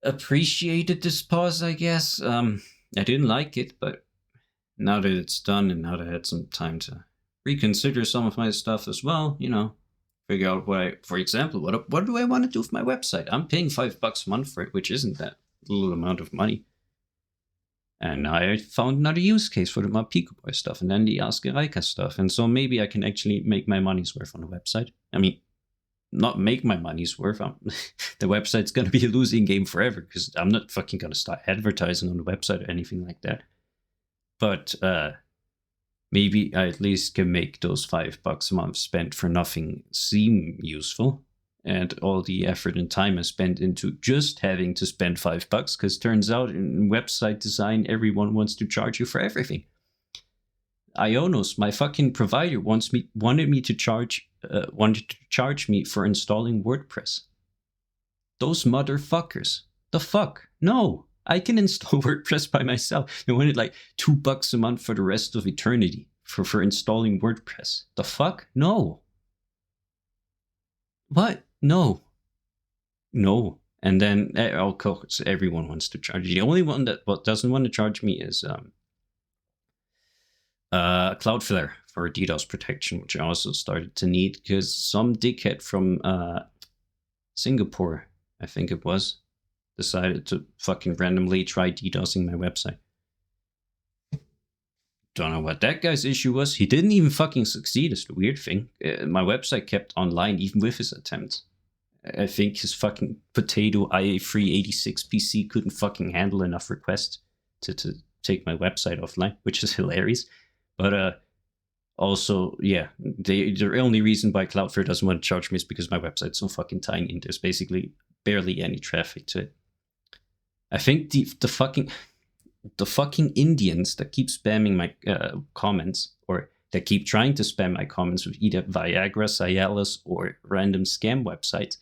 appreciated this pause, I guess. I didn't like it, but now that it's done and now that I had some time to reconsider some of my stuff as well, you know, figure out for example, what do I want to do with my website? I'm paying $5 a month for it, which isn't that little amount of money. And I found another use case for the MahPicoBoi stuff and then the Ask Erika stuff. And so maybe I can actually make my money's worth on the website. I mean, not make my money's worth. The website's going to be a losing game forever because I'm not fucking going to start advertising on the website or anything like that. But maybe I at least can make those $5 a month spent for nothing seem useful. And all the effort and time I spent into just having to spend $5, because turns out in website design, everyone wants to charge you for everything. Ionos, my fucking provider, wanted to charge me for installing WordPress. Those motherfuckers. The fuck? No, I can install WordPress by myself. They wanted like $2 a month for the rest of eternity for installing WordPress. The fuck? No. What? No. And then, of course, everyone wants to charge you. The only one that doesn't want to charge me is Cloudflare for DDoS protection, which I also started to need because some dickhead from Singapore, I think it was, decided to fucking randomly try DDoSing my website. Don't know what that guy's issue was. He didn't even fucking succeed, is the weird thing. My website kept online even with his attempts. I think his fucking potato IA386 PC couldn't fucking handle enough requests to take my website offline, which is hilarious. But also, yeah, the only reason why Cloudflare doesn't want to charge me is because my website's so fucking tiny and there's basically barely any traffic to it. I think the fucking Indians that keep spamming my comments, or that keep trying to spam my comments with either Viagra, Cialis, or random scam websites,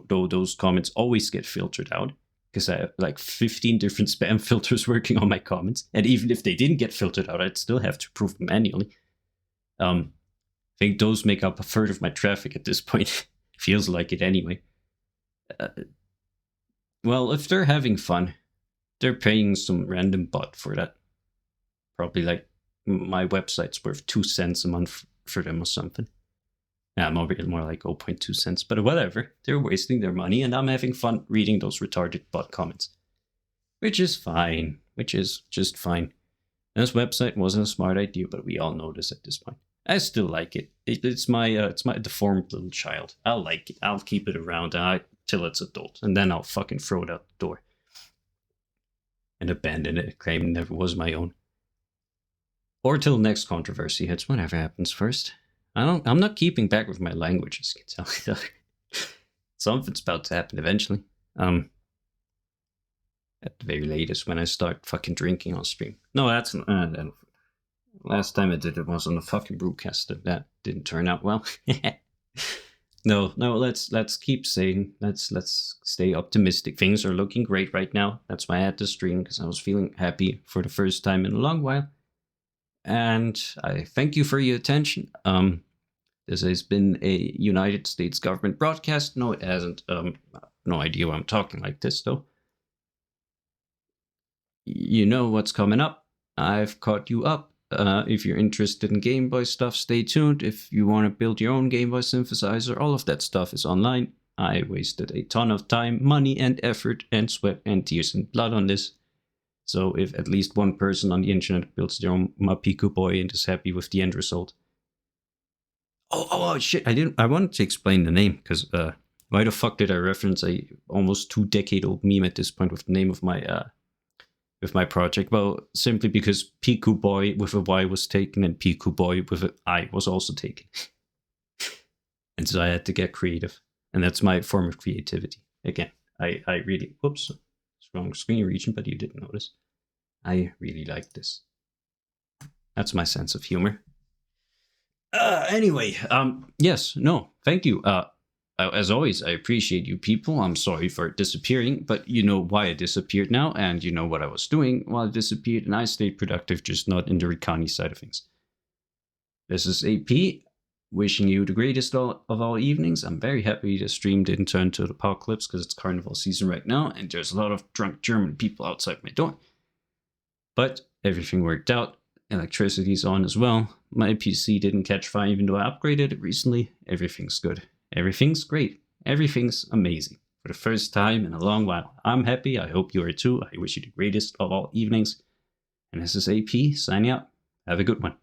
though those comments always get filtered out. because I have like 15 different spam filters working on my comments. And even if they didn't get filtered out, I'd still have to approve them manually. I think those make up a third of my traffic at this point. Feels like it anyway. Well, if they're having fun, they're paying some random bot for that. Probably like my website's worth 2 cents a month for them or something. Yeah, more like 0.2 cents, but whatever. They're wasting their money, and I'm having fun reading those retarded bot comments. Which is fine. Which is just fine. This website wasn't a smart idea, but we all know this at this point. I still like it. It's my deformed little child. I'll like it. I'll keep it around till it's adult, and then I'll fucking throw it out the door. And abandon it, claiming it never was my own. Or till next controversy hits, whatever happens first. I'm not keeping back with my language, as you can tell. Something's about to happen eventually. At the very latest, when I start fucking drinking on stream. No, that's last time I did it was on the fucking brewcaster. That didn't turn out well. No, let's keep saying, let's stay optimistic. Things are looking great right now. That's why I had to stream, because I was feeling happy for the first time in a long while. And I thank you for your attention. This has been a United States government broadcast. No, it hasn't. No idea why I'm talking like this, though. You know what's coming up. I've caught you up. If you're interested in Game Boy stuff, stay tuned. If you want to build your own Game Boy synthesizer, all of that stuff is online. I wasted a ton of time, money, and effort, and sweat, and tears, and blood on this. So if at least one person on the internet builds their own MahPicoBoi and is happy with the end result. Oh shit, I wanted to explain the name, because why the fuck did I reference a almost 2-decade-old meme at this point with the name of my project? Well, simply because PicoBoi with a Y was taken and PicoBoi with an I was also taken. And so I had to get creative. And that's my form of creativity. Again, I really, whoops, wrong screen region, but you didn't notice. I really like this. That's my sense of humor. Anyway, yes, no, thank you. As always, I appreciate you people. I'm sorry for disappearing, but you know why I disappeared now, and you know what I was doing while I disappeared, and I stayed productive, just not in the Rikani side of things. This is AP, wishing you the greatest of all evenings. I'm very happy the stream didn't turn to the apocalypse, because it's carnival season right now, and there's a lot of drunk German people outside my door. But everything worked out. Electricity's on as well. My PC didn't catch fire even though I upgraded it recently. Everything's good. Everything's great. Everything's amazing. For the first time in a long while. I'm happy. I hope you are too. I wish you the greatest of all evenings. And this is AP signing out. Have a good one.